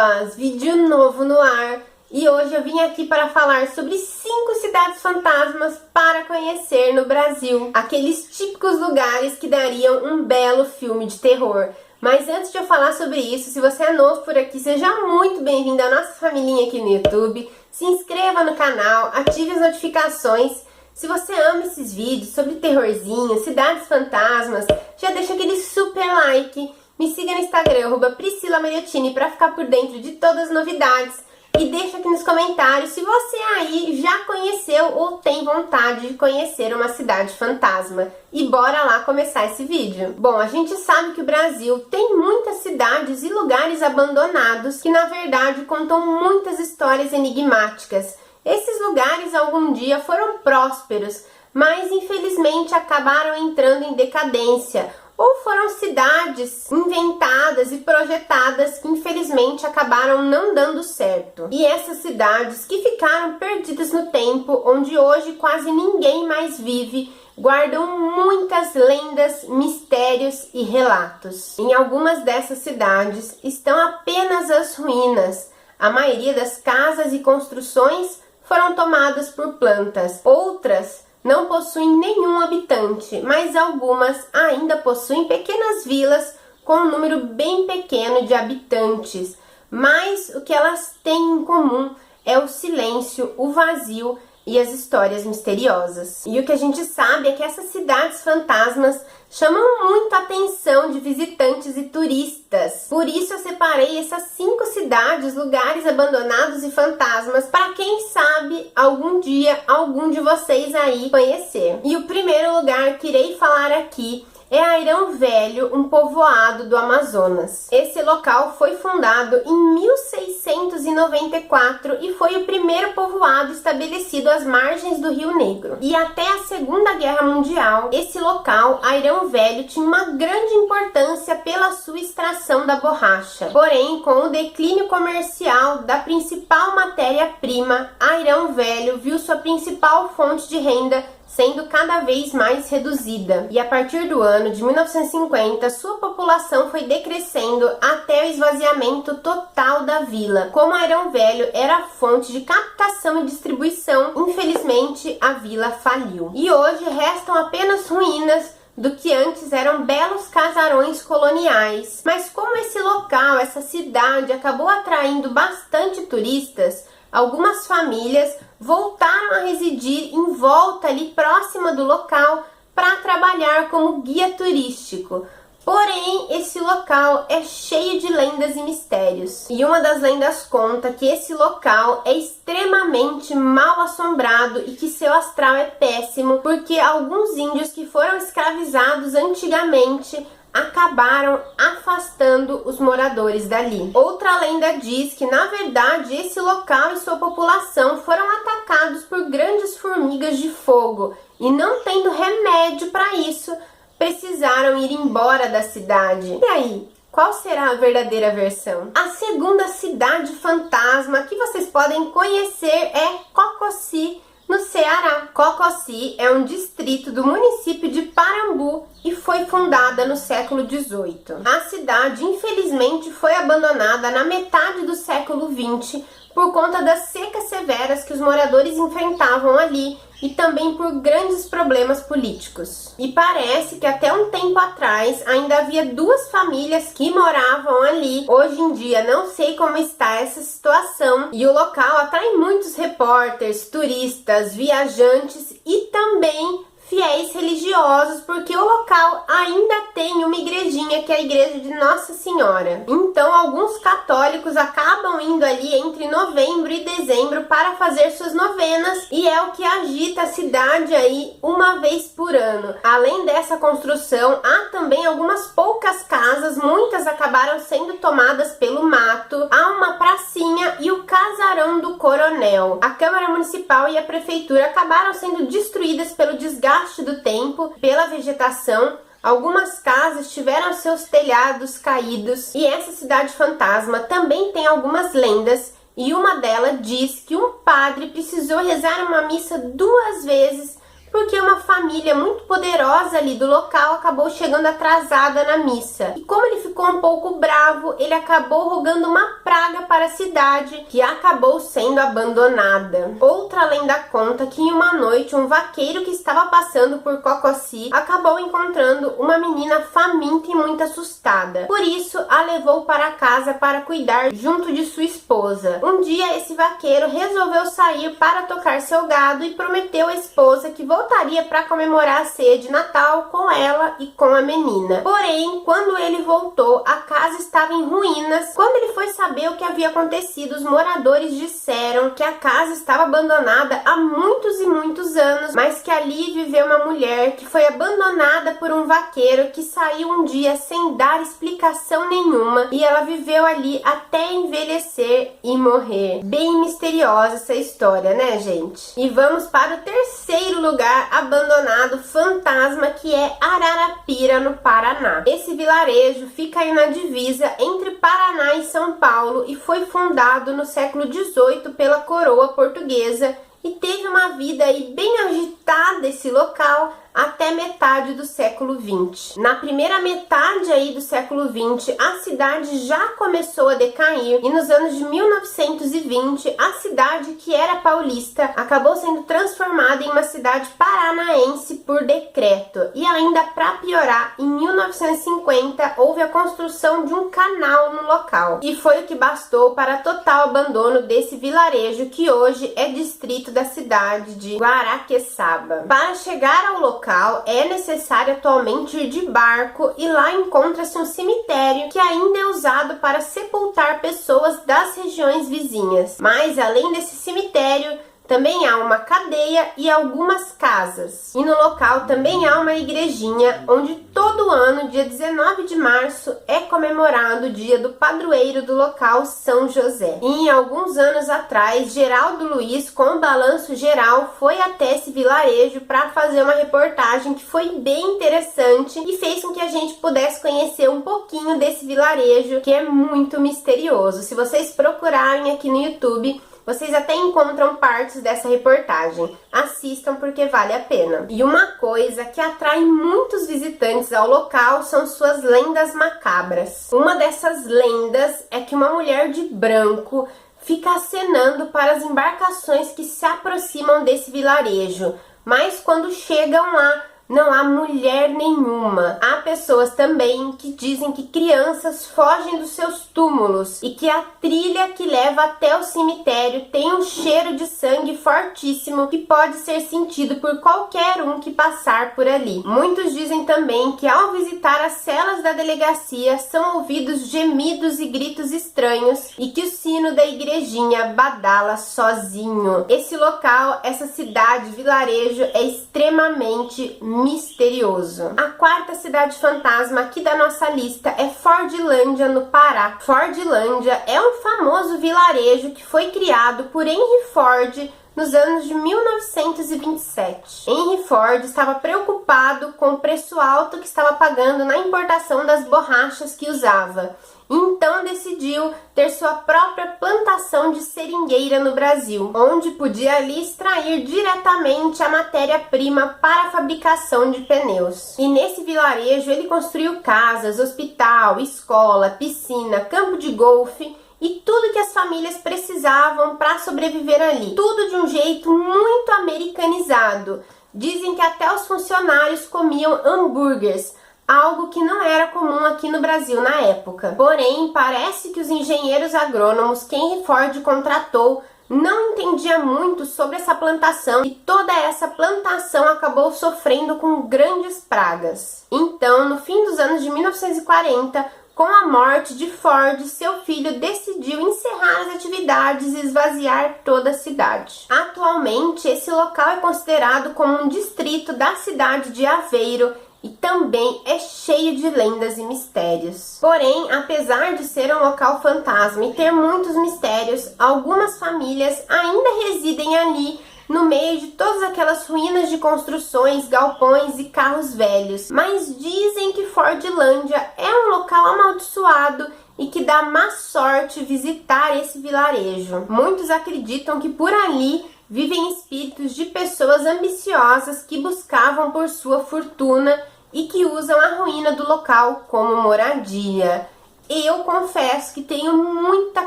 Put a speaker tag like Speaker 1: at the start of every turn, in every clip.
Speaker 1: pessoas! Vídeo novo no ar e hoje eu vim aqui para falar sobre 5 cidades fantasmas para conhecer no Brasil. Aqueles típicos lugares que dariam um belo filme de terror. Mas antes de eu falar sobre isso, se você é novo por aqui, seja muito bem-vindo à nossa família aqui no YouTube. Se inscreva no canal, ative as notificações. Se você ama esses vídeos sobre terrorzinho, cidades fantasmas, já deixa aquele super like. Me siga no Instagram, @PriscillaMariottini, para ficar por dentro de todas as novidades. E deixa aqui nos comentários se você aí já conheceu ou tem vontade de conhecer uma cidade fantasma. E bora lá começar esse vídeo. Bom, a gente sabe que o Brasil tem muitas cidades e lugares abandonados que na verdade contam muitas histórias enigmáticas. Esses lugares algum dia foram prósperos, mas infelizmente acabaram entrando em decadência. Ou foram cidades inventadas e projetadas que infelizmente acabaram não dando certo. E essas cidades que ficaram perdidas no tempo, onde hoje quase ninguém mais vive, guardam muitas lendas, mistérios e relatos. Em algumas dessas cidades estão apenas as ruínas. A maioria das casas e construções foram tomadas por plantas. Outras não possuem nenhum habitante, mas algumas ainda possuem pequenas vilas com um número bem pequeno de habitantes. Mas o que elas têm em comum é o silêncio, o vazio e as histórias misteriosas. E o que a gente sabe é que essas cidades fantasmas chamam muito a atenção de visitantes e turistas. Por isso eu separei essas 5 cidades, lugares abandonados e fantasmas, para quem sabe algum dia algum de vocês aí conhecer. E o primeiro lugar que irei falar aqui é Airão Velho, um povoado do Amazonas. Esse local foi fundado em 1694 e foi o primeiro povoado estabelecido às margens do Rio Negro. E até a Segunda Guerra Mundial, esse local, Airão Velho, tinha uma grande importância pela sua extração da borracha. Porém, com o declínio comercial da principal matéria-prima, Airão Velho viu sua principal fonte de renda sendo cada vez mais reduzida. E a partir do ano de 1950, sua população foi decrescendo até o esvaziamento total da vila. Como Airão Velho era a fonte de captação e distribuição, infelizmente a vila faliu. E hoje restam apenas ruínas do que antes eram belos casarões coloniais. Mas como esse local, essa cidade, acabou atraindo bastante turistas, algumas famílias voltaram a residir em volta ali próxima do local para trabalhar como guia turístico. Porém, esse local é cheio de lendas e mistérios. E uma das lendas conta que esse local é extremamente mal assombrado e que seu astral é péssimo, porque alguns índios que foram escravizados antigamente acabaram afastando os moradores dali. Outra lenda diz que, na verdade, esse local e sua população foram atacados por grandes formigas de fogo e, não tendo remédio para isso, precisaram ir embora da cidade. E aí, qual será a verdadeira versão? A segunda cidade fantasma que vocês podem conhecer é Cococi, no Ceará. Cococi é um distrito do município de Parambu e foi fundada no século XVIII. A cidade, infelizmente, foi abandonada na metade do século XX por conta das secas severas que os moradores enfrentavam ali e também por grandes problemas políticos. E parece que até um tempo atrás ainda havia 2 famílias que moravam ali. Hoje em dia não sei como está essa situação, e o local atrai muitos repórteres, turistas, viajantes e também fiéis religiosos, porque o local ainda tem uma igrejinha, que é a igreja de Nossa Senhora. Então alguns católicos acabam indo ali entre novembro e dezembro para fazer suas novenas, e é o que agita a cidade aí uma vez por ano. Além dessa construção, há também algumas poucas casas, muitas acabaram sendo tomadas pelo mato. Há uma pracinha e o casarão do coronel. A Câmara Municipal e a Prefeitura acabaram sendo destruídas pelo desgaste do tempo, pela vegetação. Algumas casas tiveram seus telhados caídos. E essa cidade fantasma também tem algumas lendas, e uma delas diz que um padre precisou rezar uma missa 2 vezes porque uma família muito poderosa ali do local acabou chegando atrasada na missa. E como ele ficou um pouco bravo, ele acabou rogando uma praga para a cidade, que acabou sendo abandonada. Outra lenda conta que em uma noite um vaqueiro que estava passando por Cococi acabou encontrando uma menina faminta e muito assustada. Por isso, a levou para casa para cuidar junto de sua esposa. Um dia, esse vaqueiro resolveu sair para tocar seu gado e prometeu à esposa que voltaria para comemorar a ceia de Natal com ela e com a menina. Porém, quando ele voltou, a casa estava em ruínas. Quando ele foi saber o que havia acontecido, os moradores disseram que a casa estava abandonada há muitos e muitos anos, mas que ali viveu uma mulher que foi abandonada por um vaqueiro que saiu um dia sem dar explicação nenhuma, e ela viveu ali até envelhecer e morrer. Bem misteriosa essa história, né, gente? E vamos para o terceiro lugar abandonado fantasma, que é Ararapira, no Paraná. Esse vilarejo fica aí na divisa entre Paraná e São Paulo e foi fundado no século XVIII pela coroa portuguesa e teve uma vida aí bem agitada esse local até metade do século XX. Na primeira metade aí do século XX, a cidade já começou a decair e nos anos de 1920, a cidade, que era paulista, acabou sendo transformada em uma cidade paranaense por decreto. E ainda para piorar, em 1950 houve a construção de um canal no local. E foi o que bastou para total abandono desse vilarejo, que hoje é distrito da cidade de Guaraqueçaba. Para chegar ao local, é necessário atualmente ir de barco e lá encontra-se um cemitério que ainda é usado para sepultar pessoas das regiões vizinhas. Mas além desse cemitério, também há uma cadeia e algumas casas. E no local também há uma igrejinha onde todo ano, dia 19 de março, é comemorado o dia do padroeiro do local, São José. E em alguns anos atrás, Geraldo Luiz, com o Balanço Geral, foi até esse vilarejo para fazer uma reportagem que foi bem interessante e fez com que a gente pudesse conhecer um pouquinho desse vilarejo, que é muito misterioso. Se vocês procurarem aqui no YouTube, vocês até encontram partes dessa reportagem. Assistam porque vale a pena. E uma coisa que atrai muitos visitantes ao local são suas lendas macabras. Uma dessas lendas é que uma mulher de branco fica acenando para as embarcações que se aproximam desse vilarejo, mas quando chegam lá, não há mulher nenhuma. Há pessoas também que dizem que crianças fogem dos seus túmulos e que a trilha que leva até o cemitério tem um cheiro de sangue fortíssimo que pode ser sentido por qualquer um que passar por ali. Muitos dizem também que ao visitar as celas da delegacia são ouvidos gemidos e gritos estranhos e que o sino da igrejinha badala sozinho. Esse local, essa cidade, vilarejo, é extremamente misterioso. A quarta cidade fantasma aqui da nossa lista é Fordlândia, no Pará. Fordlândia é um famoso vilarejo que foi criado por Henry Ford nos anos de 1927. Henry Ford estava preocupado com o preço alto que estava pagando na importação das borrachas que usava. Então decidiu ter sua própria plantação de seringueira no Brasil, onde podia ali extrair diretamente a matéria-prima para a fabricação de pneus. E nesse vilarejo ele construiu casas, hospital, escola, piscina, campo de golfe e tudo que as famílias precisavam para sobreviver ali. Tudo de um jeito muito americanizado. Dizem que até os funcionários comiam hambúrgueres, algo que não era comum aqui no Brasil na época. Porém, parece que os engenheiros agrônomos que Henry Ford contratou não entendia muito sobre essa plantação e toda essa plantação acabou sofrendo com grandes pragas. Então, no fim dos anos de 1940, com a morte de Ford, seu filho decidiu encerrar as atividades e esvaziar toda a cidade. Atualmente, esse local é considerado como um distrito da cidade de Aveiro e também é cheio de lendas e mistérios. Porém, apesar de ser um local fantasma e ter muitos mistérios, algumas famílias ainda residem ali no meio de todas aquelas ruínas de construções, galpões e carros velhos. Mas dizem que Fordlândia é um local amaldiçoado e que dá má sorte visitar esse vilarejo. Muitos acreditam que por ali vivem espíritos de pessoas ambiciosas que buscavam por sua fortuna e que usam a ruína do local como moradia. Eu confesso que tenho muita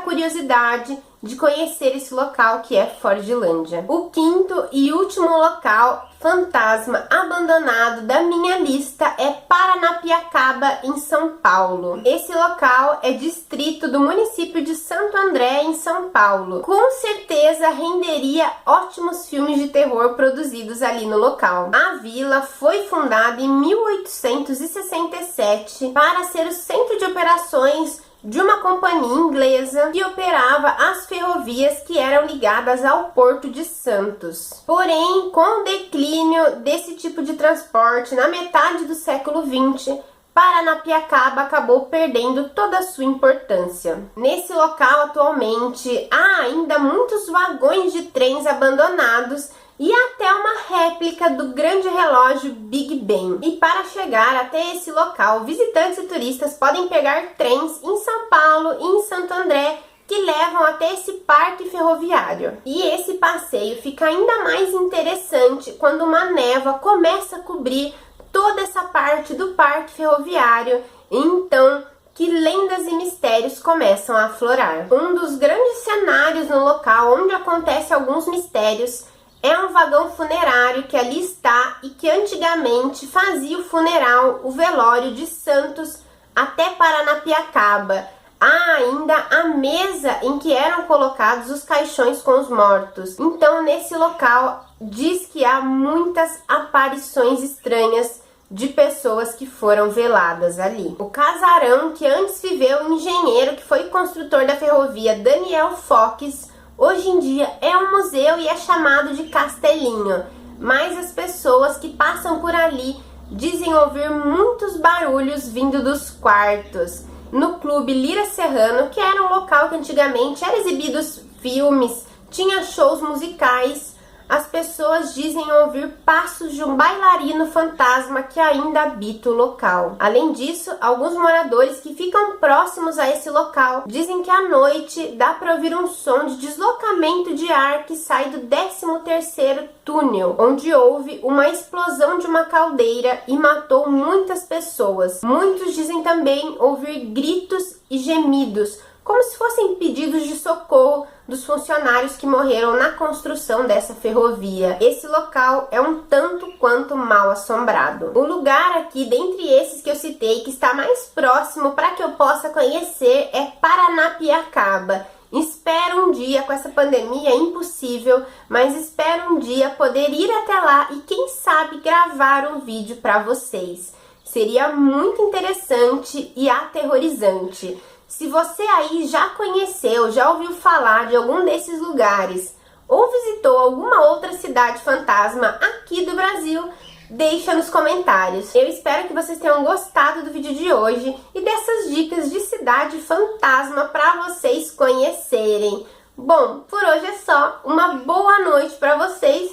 Speaker 1: curiosidade de conhecer esse local que é Fordlândia. O quinto e último local fantasma abandonado da minha lista é Paranapiacaba, em São Paulo. Esse local é distrito do município de Santo André, em São Paulo. Com certeza renderia ótimos filmes de terror produzidos ali no local. A vila foi fundada em 1867 para ser o centro de operações de uma companhia inglesa que operava as ferrovias que eram ligadas ao Porto de Santos. Porém, com o declínio desse tipo de transporte na metade do século XX, Paranapiacaba acabou perdendo toda a sua importância. Nesse local, atualmente, há ainda muitos vagões de trens abandonados e até uma réplica do grande relógio Big Ben. E para chegar até esse local, visitantes e turistas podem pegar trens em São Paulo e em Santo André que levam até esse parque ferroviário. E esse passeio fica ainda mais interessante quando uma névoa começa a cobrir toda essa parte do parque ferroviário. Então, que lendas e mistérios começam a aflorar. Um dos grandes cenários no local onde acontecem alguns mistérios é um vagão funerário que ali está e que antigamente fazia o funeral, o velório de Santos até Paranapiacaba. Há ainda a mesa em que eram colocados os caixões com os mortos. Então, nesse local, diz que há muitas aparições estranhas de pessoas que foram veladas ali. O casarão que antes viveu o engenheiro que foi construtor da ferrovia Daniel Fox, hoje em dia é um museu e é chamado de Castelinho, mas as pessoas que passam por ali dizem ouvir muitos barulhos vindo dos quartos. No Clube Lira Serrano, que era um local que antigamente eram exibidos filmes, tinha shows musicais, as pessoas dizem ouvir passos de um bailarino fantasma que ainda habita o local. Além disso, alguns moradores que ficam próximos a esse local dizem que à noite dá para ouvir um som de deslocamento de ar que sai do 13º túnel, onde houve uma explosão de uma caldeira e matou muitas pessoas. Muitos dizem também ouvir gritos e gemidos, como se fossem pedidos de socorro dos funcionários que morreram na construção dessa ferrovia. Esse local é um tanto quanto mal assombrado. O lugar aqui, dentre esses que eu citei, que está mais próximo para que eu possa conhecer é Paranapiacaba. Espero um dia, com essa pandemia é impossível, mas espero um dia poder ir até lá e quem sabe gravar um vídeo para vocês. Seria muito interessante e aterrorizante. Se você aí já conheceu, já ouviu falar de algum desses lugares ou visitou alguma outra cidade fantasma aqui do Brasil, deixa nos comentários. Eu espero que vocês tenham gostado do vídeo de hoje e dessas dicas de cidade fantasma para vocês conhecerem. Bom, por hoje é só. Uma boa noite para vocês.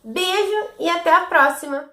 Speaker 1: Beijo e até a próxima!